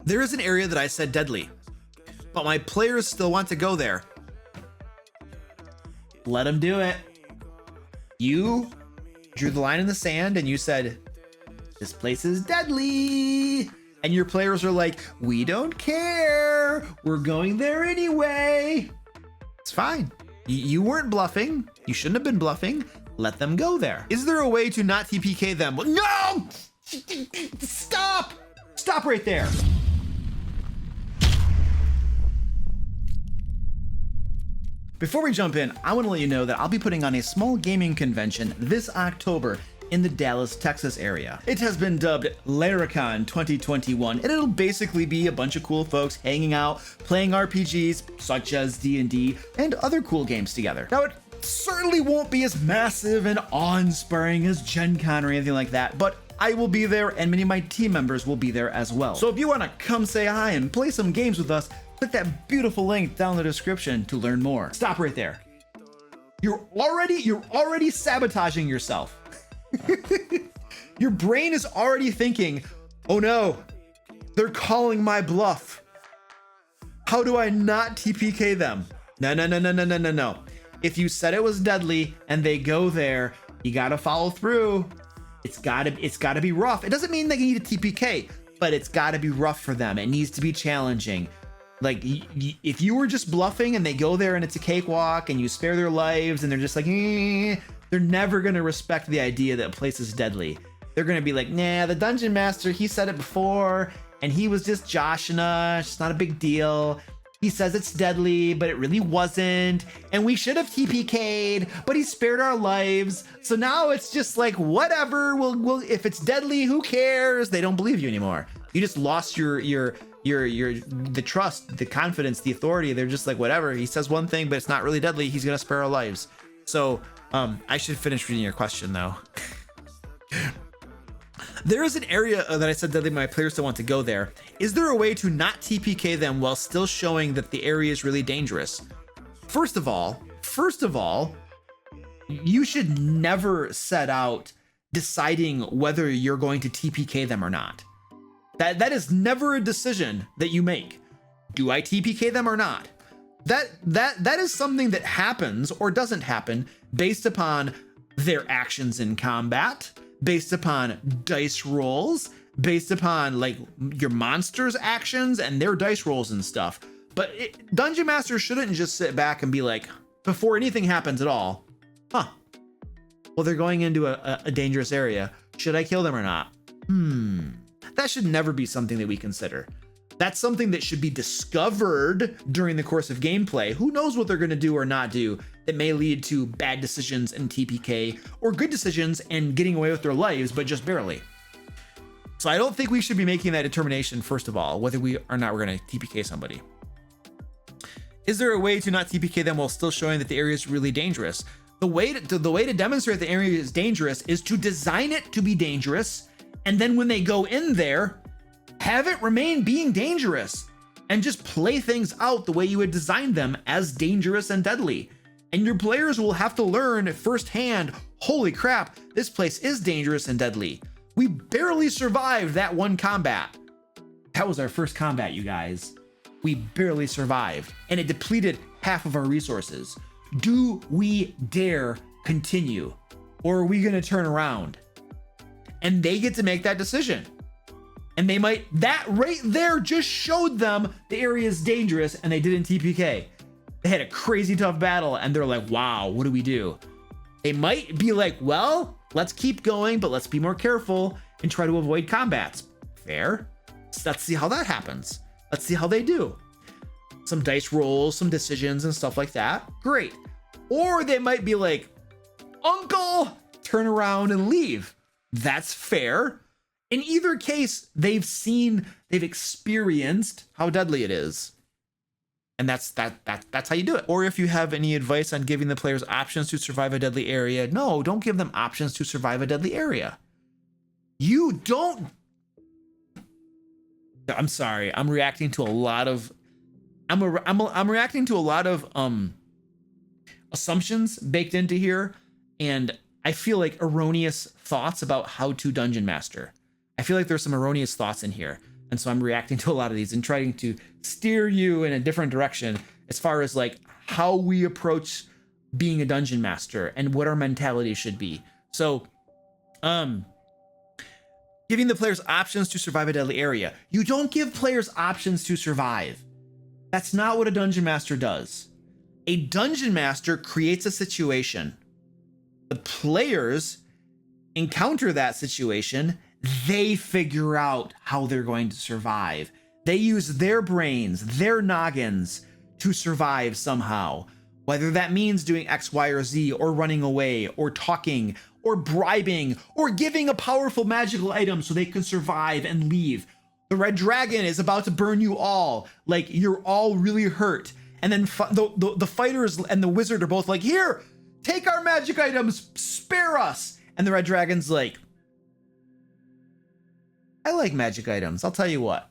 There is an area that I said deadly, but my players still want to go there. Let them do it. You drew the line in the sand and you said, this place is deadly. And your players are like, we don't care. We're going there anyway. It's fine. You weren't bluffing. You shouldn't have been bluffing. Let them go there. Is there a way to not TPK them? No! Stop! Stop right there. Before we jump in, I want to let you know that I'll be putting on a small gaming convention this October in the Dallas, Texas area. It has been dubbed LairCon 2021, and it'll basically be a bunch of cool folks hanging out, playing RPGs such as D&D and other cool games together. Now, it certainly won't be as massive and awe-inspiring as Gen Con or anything like that, but I will be there and many of my team members will be there as well. So if you want to come say hi and play some games with us, click that beautiful link down in the description to learn more. Stop right there. You're already sabotaging yourself. Your brain is already thinking, oh no, they're calling my bluff. How do I not TPK them? No. If you said it was deadly and they go there, you gotta follow through. It's gotta be rough. It doesn't mean they need a TPK, but it's gotta be rough for them. It needs to be challenging. Like, if you were just bluffing and they go there and it's a cakewalk and you spare their lives and they're just like, they're never going to respect the idea that a place is deadly. They're going to be like, nah, the dungeon master, he said it before and he was just joshing us. It's not a big deal. He says it's deadly, but it really wasn't. And we should have TPK'd, but he spared our lives. So now it's just like, whatever, we'll if it's deadly, who cares? They don't believe you anymore. You just lost the trust, the confidence, the authority. They're just like, whatever, he says one thing, but it's not really deadly. He's gonna spare our lives. So I should finish reading your question though. There is an area that I said that my players still want to go there. Is there a way to not TPK them while still showing that the area is really dangerous? First of all, you should never set out deciding whether you're going to TPK them or not. That is never a decision that you make. Do I TPK them or not? That is something that happens or doesn't happen based upon their actions in combat, based upon dice rolls, based upon like your monster's actions and their dice rolls and stuff. But Dungeon Master shouldn't just sit back and be like, before anything happens at all, well, they're going into a dangerous area. Should I kill them or not? That should never be something that we consider. That's something that should be discovered during the course of gameplay. Who knows what they're going to do or not do that may lead to bad decisions and TPK, or good decisions and getting away with their lives, but just barely. So I don't think we should be making that determination, first of all, whether we or not we're going to TPK somebody. Is there a way to not TPK them while still showing that the area is really dangerous? The way to demonstrate the area is dangerous is to design it to be dangerous, and then when they go in there, have it remain being dangerous and just play things out the way you would design them as dangerous and deadly. And your players will have to learn firsthand, holy crap, this place is dangerous and deadly. We barely survived that one combat. That was our first combat, you guys. We barely survived and it depleted half of our resources. Do we dare continue, or are we gonna turn around? And they get to make that decision. And they might, that right there just showed them the area is dangerous and they didn't TPK. They had a crazy tough battle and they're like, wow, what do we do? They might be like, well, let's keep going, but let's be more careful and try to avoid combats. Fair. So let's see how that happens. Let's see how they do. Some dice rolls, some decisions and stuff like that. Great. Or they might be like, uncle, turn around and leave. That's fair. In either case, they've experienced how deadly it is. And that's how you do it. Or if you have any advice on giving the players options to survive a deadly area, no, don't give them options to survive a deadly area. You don't. I'm sorry. I'm reacting to a lot of I'm reacting to a lot of assumptions baked into here, and I feel like erroneous thoughts about how to dungeon master. I feel like there's some erroneous thoughts in here. And so I'm reacting to a lot of these and trying to steer you in a different direction as far as like how we approach being a dungeon master and what our mentality should be. So, giving the players options to survive a deadly area. You don't give players options to survive. That's not what a dungeon master does. A dungeon master creates a situation. The players encounter that situation. They figure out how they're going to survive. They use their brains, their noggins to survive somehow. Whether that means doing X, Y, or Z, or running away, or talking, or bribing, or giving a powerful magical item so they can survive and leave. The red dragon is about to burn you all. Like, you're all really hurt. And then the fighters and the wizard are both like, here, take our magic items, spare us. And the red dragon's like, I like magic items. I'll tell you what.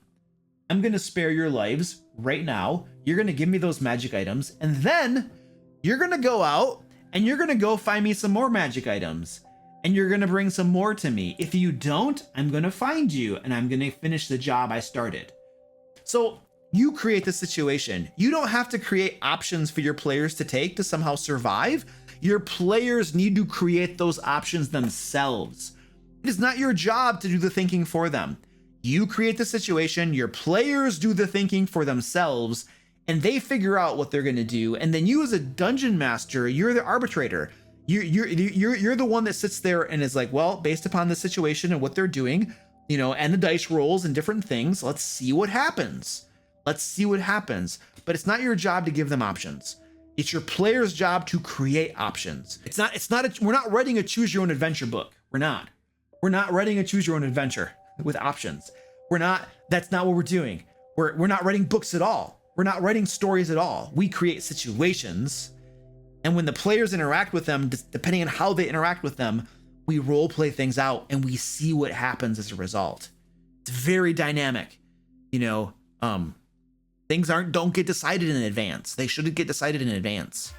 I'm going to spare your lives right now. You're going to give me those magic items. And then you're going to go out and you're going to go find me some more magic items. And you're going to bring some more to me. If you don't, I'm going to find you and I'm going to finish the job I started. So you create the situation. You don't have to create options for your players to take to somehow survive. Your players need to create those options themselves. It is not your job to do the thinking for them. You create the situation, your players do the thinking for themselves, and they figure out what they're going to do. And then you as a dungeon master, you're the arbitrator. You're the one that sits there and is like, well, based upon the situation and what they're doing, you know, and the dice rolls and different things, let's see what happens. Let's see what happens. But it's not your job to give them options. It's your player's job to create options. We're not writing a choose your own adventure book. We're not writing a choose your own adventure with options. That's not what we're doing. We're not writing books at all. We're not writing stories at all. We create situations. And when the players interact with them, depending on how they interact with them, we role play things out and we see what happens as a result. It's very dynamic. You know, things don't get decided in advance. They shouldn't get decided in advance.